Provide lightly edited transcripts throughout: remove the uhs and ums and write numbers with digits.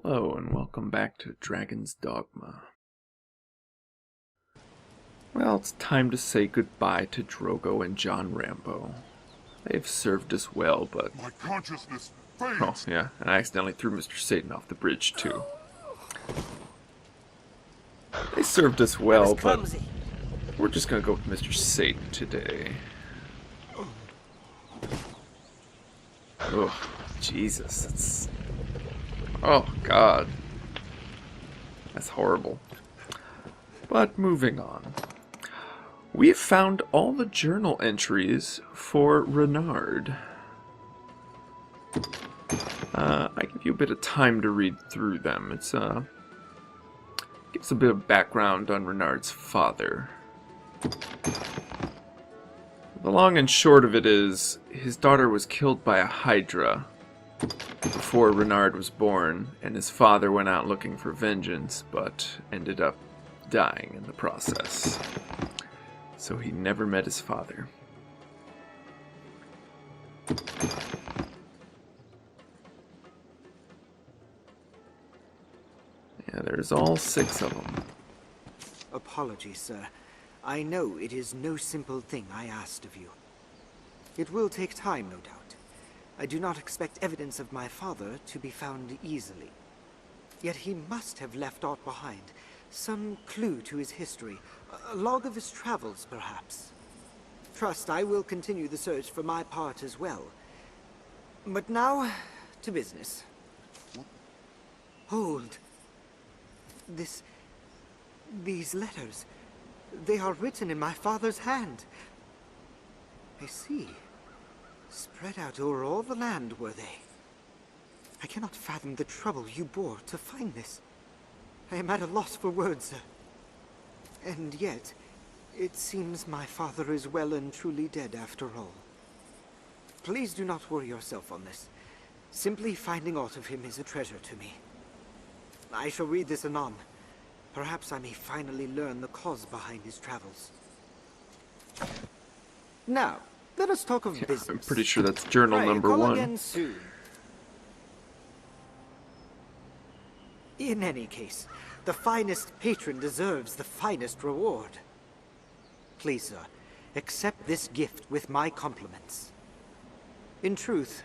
Hello and welcome back to Dragon's Dogma. Well, it's time to say goodbye to Drogo and John Rambo. They've served us well, but... My consciousness fades! Oh, yeah, and I accidentally threw Mr. Satan off the bridge, too. They served us well, but we're just gonna go with Mr. Satan today. Oh, Jesus, that's... Oh, God. That's horrible. But moving on. We have found all the journal entries for Renard. I give you a bit of time to read through them. It's gives a bit of background on Renard's father. The long and short of it is, his daughter was killed by a Hydra before Renard was born, and his father went out looking for vengeance, but ended up dying in the process. So he never met his father. Yeah, there's all 6 of them. Apologies, sir. I know it is no simple thing I asked of you. It will take time, no doubt. I do not expect evidence of my father to be found easily. Yet he must have left aught behind. Some clue to his history. A log of his travels, perhaps. Trust I will continue the search for my part as well. But now, to business. Hold. These letters. They are written in my father's hand. I see. Spread out over all the land, were they? I cannot fathom the trouble you bore to find this. I am at a loss for words, sir. And yet, it seems my father is well and truly dead after all. Please do not worry yourself on this. Simply finding aught of him is a treasure to me. I shall read this anon. Perhaps I may finally learn the cause behind his travels. Now, let us talk of business. I'm pretty sure that's journal Pray, number call 1. again soon. In any case, the finest patron deserves the finest reward. Please, sir, accept this gift with my compliments. In truth,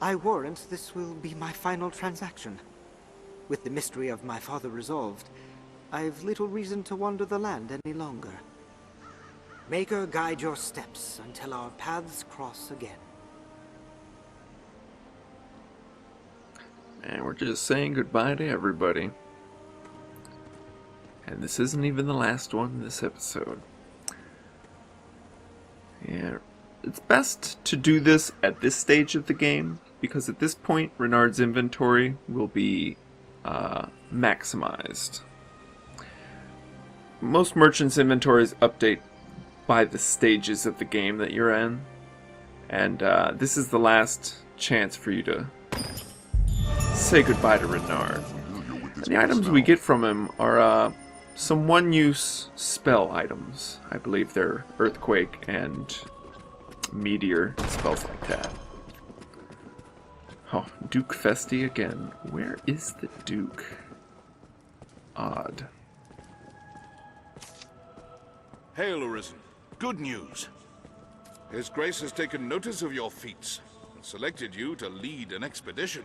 I warrant this will be my final transaction. With the mystery of my father resolved, I've little reason to wander the land any longer. Maker guide your steps until our paths cross again. And we're just saying goodbye to everybody. And this isn't even the last one in this episode. Yeah, it's best to do this at this stage of the game, because at this point, Renard's inventory will be maximized. Most merchants' inventories update by the stages of the game that you're in. And this is the last chance for you to say goodbye to Renard. And the items we get from him are some one-use spell items. I believe they're Earthquake and Meteor, spells like that. Oh, Duke Festi again. Where is the Duke? Odd. Hail, Arisen. Good news. His Grace has taken notice of your feats and selected you to lead an expedition.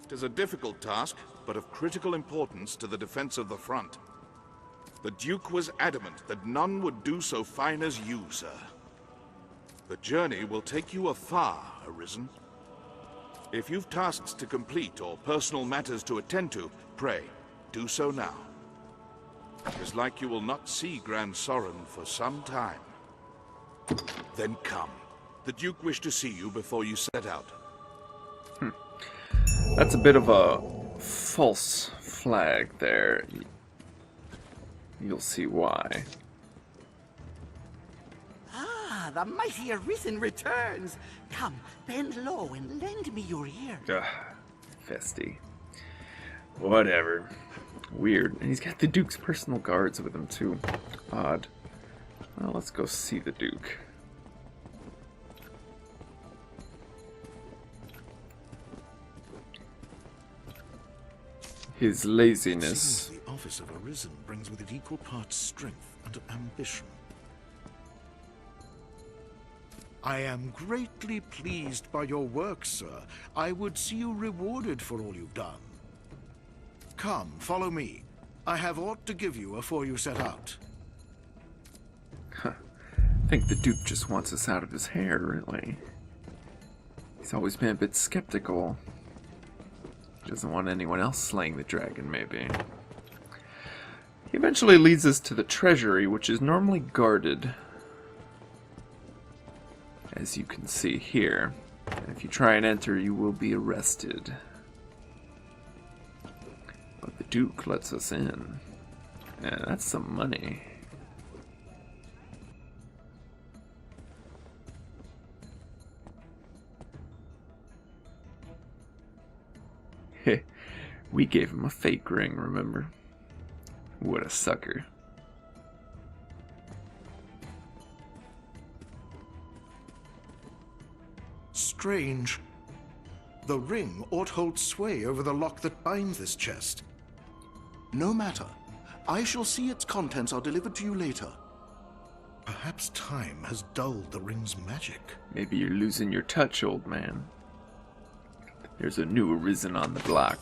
It is a difficult task, but of critical importance to the defense of the front. The Duke was adamant that none would do so fine as you, sir. The journey will take you afar, Arisen. If you've tasks to complete or personal matters to attend to, pray, do so now. It is like you will not see Grand Sorin for some time. Then come. The Duke wished to see you before you set out. That's a bit of a false flag there. You'll see why. Ah, the mighty Arisen returns. Come, bend low and lend me your ear. Ugh, Festi. Whatever. Weird. And he's got the Duke's personal guards with him, too. Odd. Well, let's go see the Duke. His It laziness. seems the office of Arisen brings with it equal parts strength and ambition. I am greatly pleased by your work, sir. I would see you rewarded for all you've done. Come, follow me. I have aught to give you afore you set out. I think the Duke just wants us out of his hair, really. He's always been a bit skeptical. He doesn't want anyone else slaying the dragon, maybe. He eventually leads us to the treasury, which is normally guarded, as you can see here. And if you try and enter, you will be arrested. But the Duke lets us in. Yeah, that's some money. Heh, we gave him a fake ring, remember? What a sucker. Strange. The ring ought hold sway over the lock that binds this chest. No matter. I shall see its contents are delivered to you later. Perhaps time has dulled the ring's magic. Maybe you're losing your touch, old man. There's a new Arisen on the block.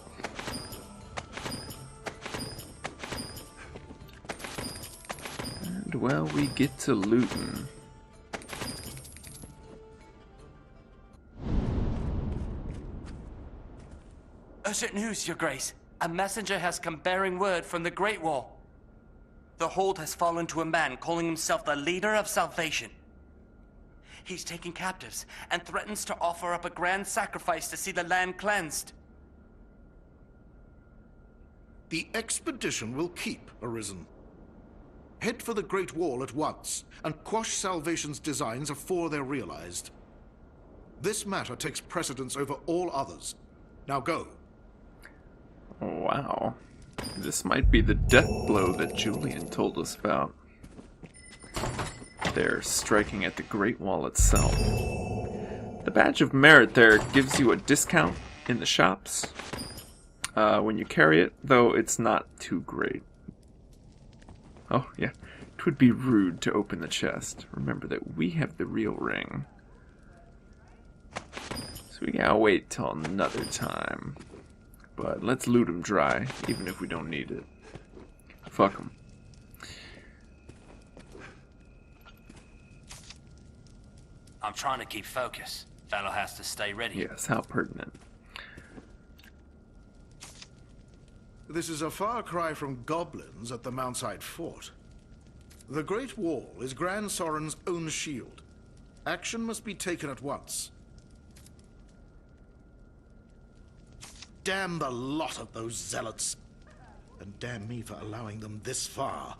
And, well, we get to looting. Urgent news, Your Grace. A messenger has come bearing word from the Great Wall. The hold has fallen to a man calling himself the leader of salvation. He's taking captives and threatens to offer up a grand sacrifice to see the land cleansed. The expedition will keep, Arisen. Head for the Great Wall at once, and quash Salvation's designs afore they're realized. This matter takes precedence over all others. Now go. Oh, wow. This might be the death blow that Julian told us about. They're striking at the Great Wall itself. The badge of merit there gives you a discount in the shops when you carry it, though it's not too great. Oh, yeah. It would be rude to open the chest. Remember that we have the real ring. So we gotta wait till another time. But let's loot them dry, even if we don't need it. Fuck them. I'm trying to keep focus. Fellow has to stay ready. Yes, how pertinent. This is a far cry from goblins at the Mountside Fort. The Great Wall is Grand Soren's own shield. Action must be taken at once. Damn the lot of those zealots. And damn me for allowing them this far.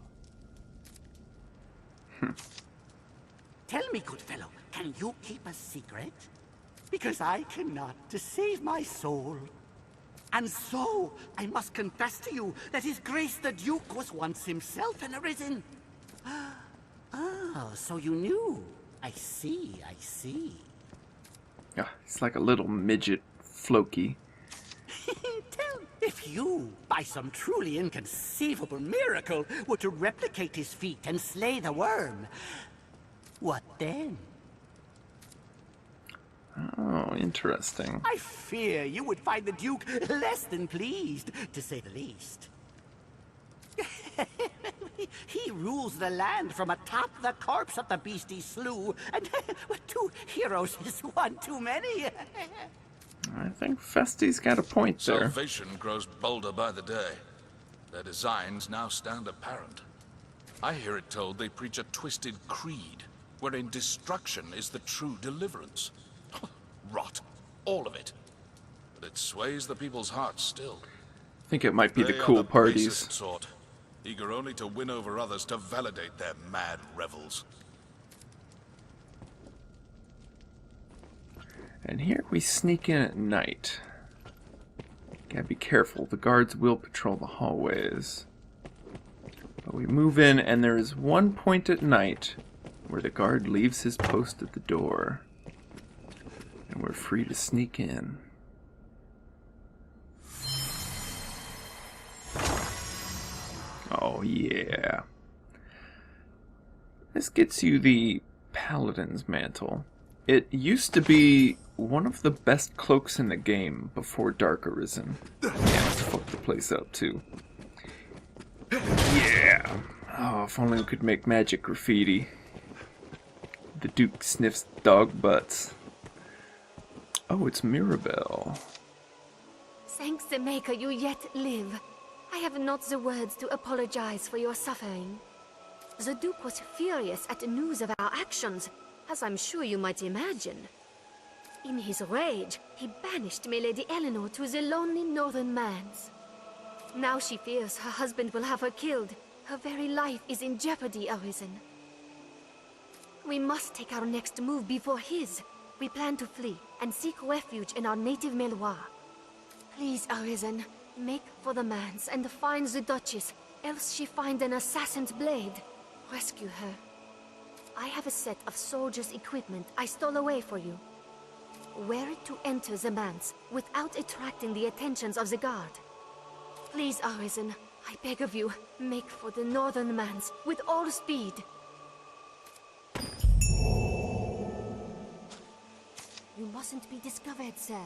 Tell me, good fellow, can you keep a secret? Because I cannot, to save my soul. And so, I must confess to you that His Grace the Duke was once himself an Arisen. Oh, so you knew. I see, I see. Yeah, he's like a little midget Floki. Tell if you, by some truly inconceivable miracle, were to replicate his feat and slay the worm, what then? Oh, interesting. I fear you would find the Duke less than pleased, to say the least. He rules the land from atop the corpse of the beast he slew, and 2 heroes is one too many. I think Festi's got a point there. Salvation grows bolder by the day. Their designs now stand apparent. I hear it told they preach a twisted creed, wherein destruction is the true deliverance. Rot. All of it. But it sways the people's hearts still. I think it might be the They are cool the parties. basest sort, eager only to win over others to validate their mad revels. And here we sneak in at night. Gotta be careful, the guards will patrol the hallways. But we move in, and there is one point at night where the guard leaves his post at the door. And we're free to sneak in. Oh, yeah. This gets you the Paladin's Mantle. It used to be one of the best cloaks in the game before Dark Arisen. Yeah, let's fuck the place up, too. Yeah! Oh, if only we could make magic graffiti. The Duke sniffs dog butts. Oh, it's Mirabelle. Thanks the Maker you yet live. I have not the words to apologize for your suffering. The Duke was furious at the news of our actions, as I'm sure you might imagine. In his rage, he banished my Lady Eleanor to the lonely northern lands. Now she fears her husband will have her killed. Her very life is in jeopardy, Arisen. We must take our next move before his. We plan to flee and seek refuge in our native Meloir. Please, Arisen, make for the manse and find the Duchess, else she find an assassin's blade. Rescue her. I have a set of soldiers' equipment I stole away for you. Wear it to enter the manse without attracting the attentions of the guard. Please, Arisen, I beg of you, make for the northern manse with all speed. You mustn't be discovered, sir.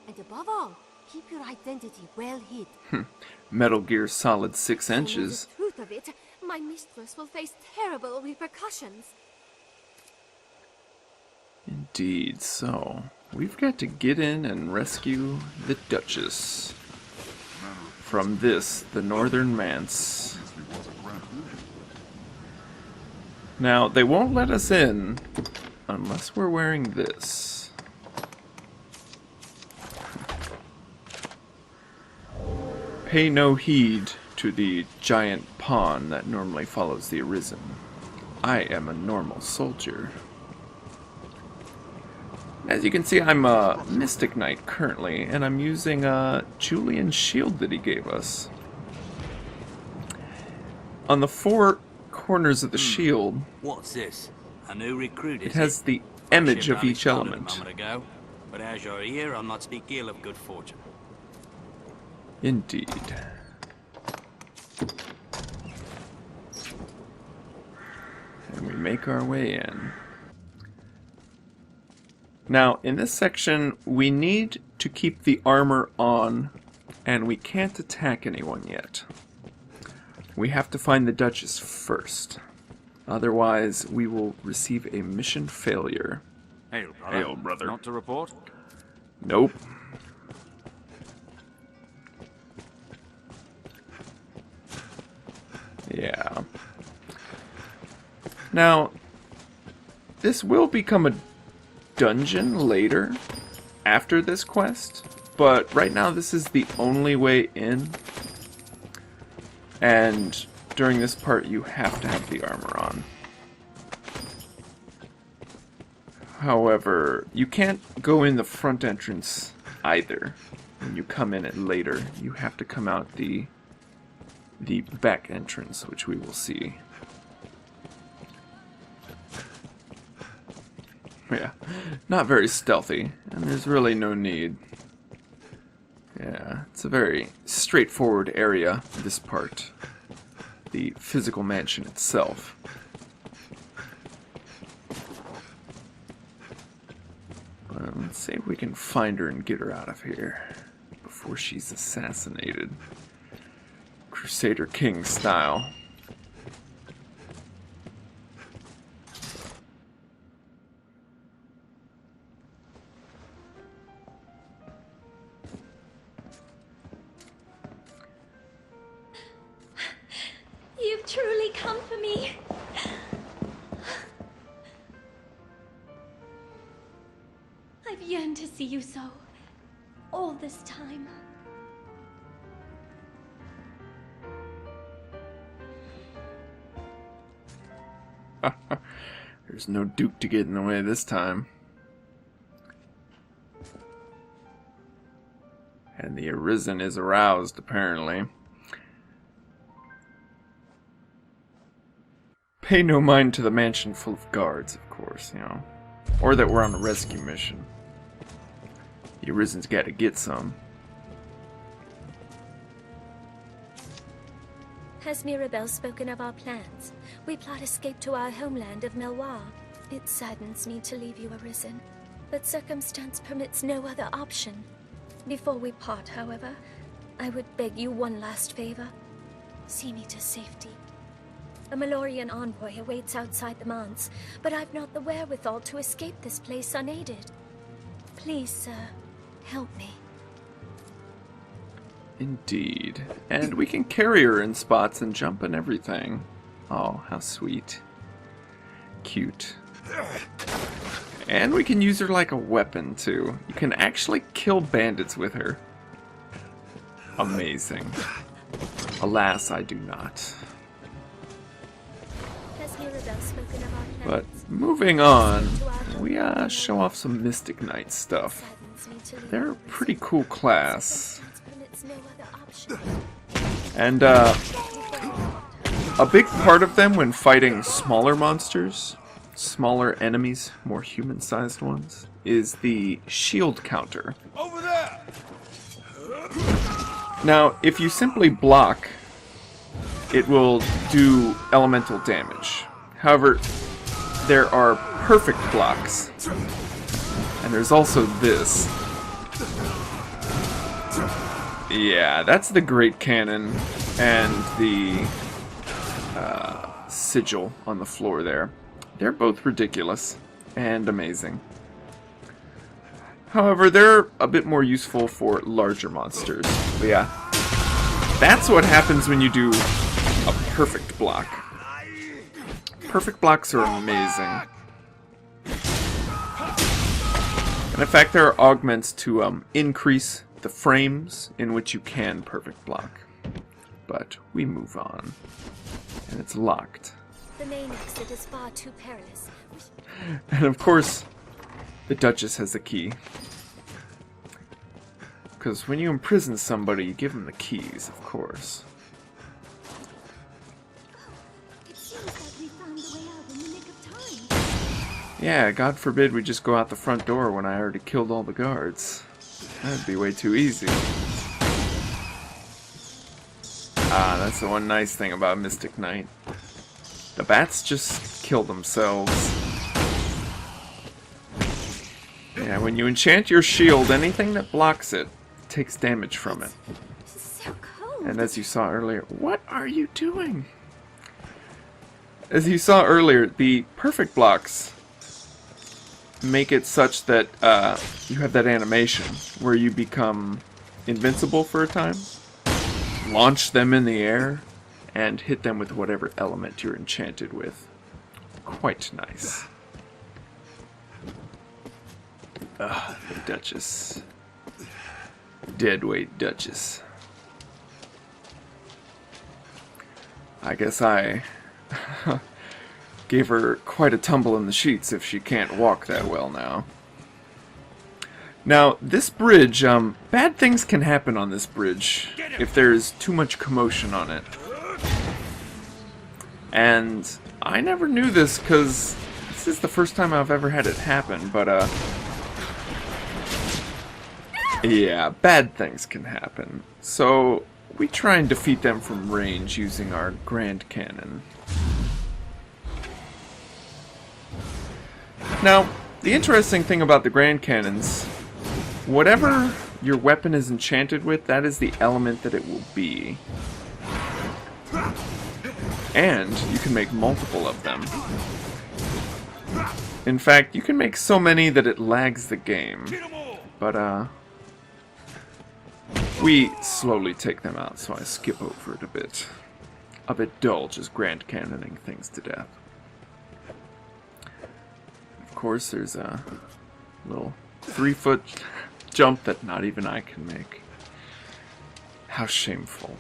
And above all, keep your identity well hid. Metal Gear Solid 6 I know inches. the truth of it, my mistress will face terrible repercussions. Indeed, so we've got to get in and rescue the Duchess from this, the Northern Manse. Now, they won't let us in unless we're wearing this. Pay no heed to the giant pawn that normally follows the Arisen. I am a normal soldier. As you can see, I'm a Mystic Knight currently, and I'm using Julian's shield that he gave us. On the four corners of the shield, What's this? A new recruit, it is has it? the image Ship of only each started element. A moment ago, but as you're here, I'll not speak ill of good fortune. Indeed. And we make our way in. Now, in this section, we need to keep the armor on, and we can't attack anyone yet. We have to find the Duchess first. Otherwise, we will receive a mission failure. Hail, brother. Hail, brother. Not to report? Nope. Yeah. Now, this will become a dungeon later, after this quest, but right now this is the only way in, and during this part you have to have the armor on. However, you can't go in the front entrance either. When you come in it later, you have to come out the back entrance, which we will see. Yeah, not very stealthy, and there's really no need. Yeah, it's a very straightforward area, this part. The physical mansion itself. Let's see if we can find her and get her out of here before she's assassinated. Crusader King style. You've truly come for me. I've yearned to see you so, all this time. There's no Duke to get in the way this time. And the Arisen is aroused, apparently. Pay no mind to the mansion full of guards, of course, you know. Or that we're on a rescue mission. The Arisen's got to get some. Has Mirabelle spoken of our plans? We plot escape to our homeland of Melwa. It saddens me to leave you, Arisen, but circumstance permits no other option. Before we part, however, I would beg you one last favor. See me to safety. A Malorian envoy awaits outside the manse, but I've not the wherewithal to escape this place unaided. Please, sir, help me. Indeed. And we can carry her in spots and jump and everything. Oh, how sweet. Cute. And we can use her like a weapon, too. You can actually kill bandits with her. Amazing. Alas, I do not. Has Mirabelle spoken of our plans? But moving on, we show off some Mystic Knight stuff. They're a pretty cool class. And a big part of them when fighting smaller monsters, smaller enemies, more human-sized ones, is the shield counter. Over there! Now, if you simply block, it will do elemental damage. However, there are perfect blocks. And there's also this. Yeah, that's the Great Cannon and the sigil on the floor there. They're both ridiculous and amazing. However, they're a bit more useful for larger monsters. But yeah, that's what happens when you do a perfect block. Perfect blocks are amazing. And in fact, there are augments to increase the frames in which you can perfect block. But we move on. And it's locked. The main exit is far too perilous. And of course, the Duchess has the key. Because when you imprison somebody, you give them the keys, of course. It seems like we found the way out in the nick of time. Yeah, God forbid we just go out the front door when I already killed all the guards. That'd be way too easy. Ah, that's the one nice thing about Mystic Knight. The bats just kill themselves. Yeah, when you enchant your shield, anything that blocks it takes damage from it. So cold. And as you saw earlier, what are you doing? As you saw earlier, the perfect blocks make it such that you have that animation where you become invincible for a time, launch them in the air, and hit them with whatever element you're enchanted with. Quite nice. The Duchess. Deadweight Duchess. I guess I gave her quite a tumble in the sheets if she can't walk that well now. Now, this bridge, bad things can happen on this bridge if there's too much commotion on it. And I never knew this because this is the first time I've ever had it happen, but yeah, bad things can happen. So we try and defeat them from range using our Grand Cannon. Now, the interesting thing about the Grand Cannons, whatever your weapon is enchanted with, that is the element that it will be. And you can make multiple of them. In fact, you can make so many that it lags the game. But, we slowly take them out, so I skip over it a bit. A bit dull, just Grand Cannoning things to death. Of course, there's a little 3-foot jump that not even I can make. How shameful.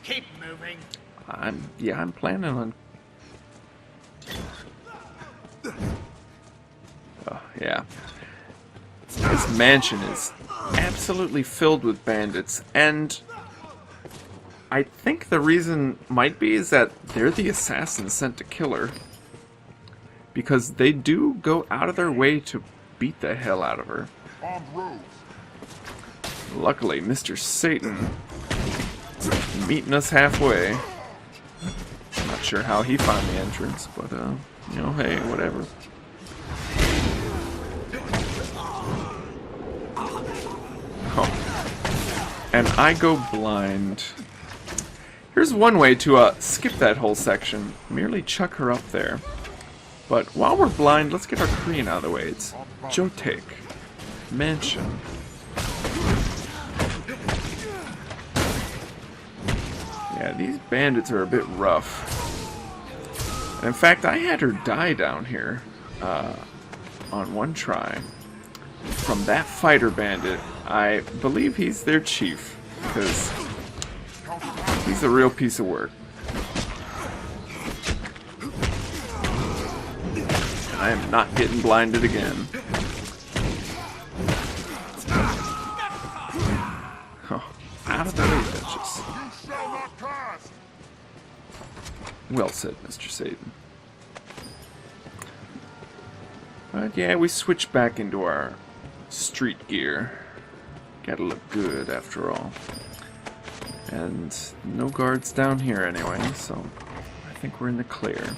Keep moving. I'm planning on... Oh, yeah. This mansion is absolutely filled with bandits, and I think the reason might be is that they're the assassins sent to kill her. Because they do go out of their way to beat the hell out of her. Luckily, Mr. Satan Meeting us halfway. Not sure how he found the entrance, but, you know, hey, whatever. Oh. And I go blind. Here's one way to skip that whole section. Merely chuck her up there. But while we're blind, let's get our Korean out of the way. It's jeotaek. Mansion. Yeah, these bandits are a bit rough. And in fact, I had her die down here on one try. From that fighter bandit, I believe he's their chief, because he's a real piece of work. And I am not getting blinded again. Oh, out of the way, Duchess. Well said, Mr. Satan. But yeah, we switch back into our street gear. Gotta look good after all. And no guards down here anyway, so I think we're in the clear.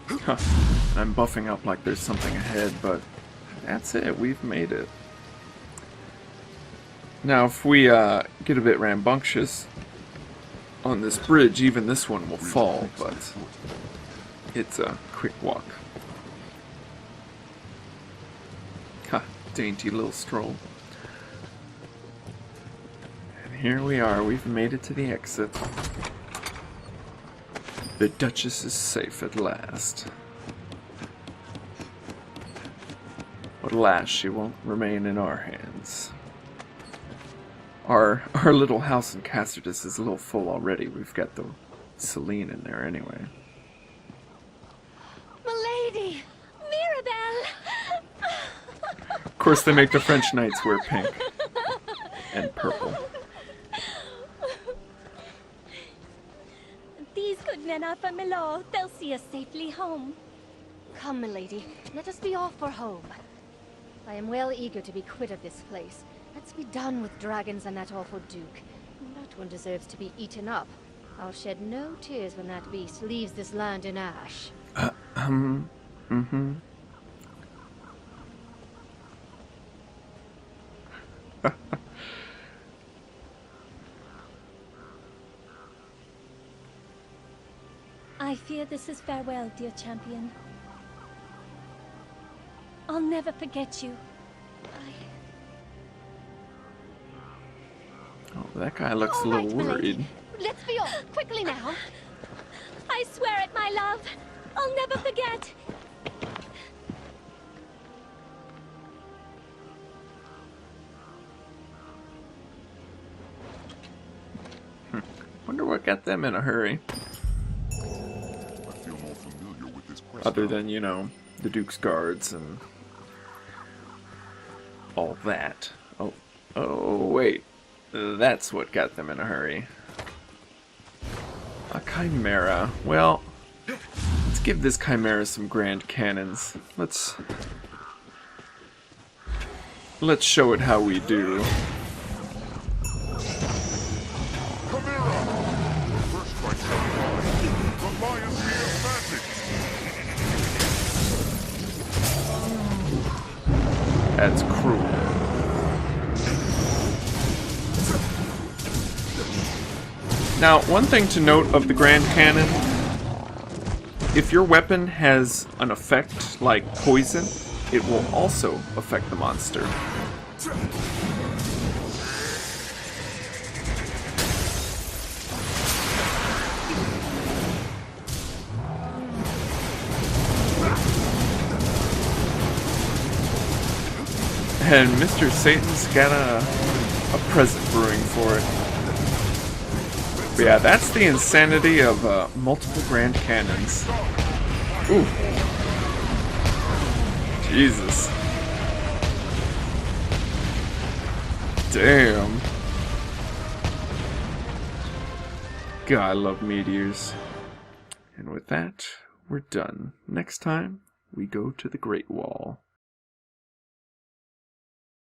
Huh. I'm buffing up like there's something ahead, but that's it. We've made it. Now, if we get a bit rambunctious on this bridge, even this one will fall, but it's a quick walk. Ha, dainty little stroll. And here we are, we've made it to the exit. The Duchess is safe at last. But alas, she won't remain in our hands. Our little house in Castardus is a little full already. We've got the Celine in there anyway. Milady! Mirabelle! Of course, they make the French knights wear pink and purple. These good men are from Milord. They'll see us safely home. Come, milady, let us be off for home. I am well eager to be quit of this place. Let's be done with dragons and that awful Duke. That one deserves to be eaten up. I'll shed no tears when that beast leaves this land in ash. I fear this is farewell, dear champion. I'll never forget you. Oh, that guy looks a little worried. Let's be off, quickly now. I swear it, my love. I'll never forget. Wonder what got them in a hurry. I feel more familiar with this quest. Other than, you know, the Duke's guards and all that. Oh, wait. That's what got them in a hurry. A chimera. Well, let's give this chimera some grand cannons. Let's show it how we do. First strike the Lions the advantage. That's cruel. Now, one thing to note of the Grand Cannon, if your weapon has an effect like poison, it will also affect the monster. And Mr. Satan's got a present brewing for it. But yeah, that's the insanity of multiple Grand Cannons. Ooh. Jesus. Damn. God, I love meteors. And with that, we're done. Next time, we go to the Great Wall.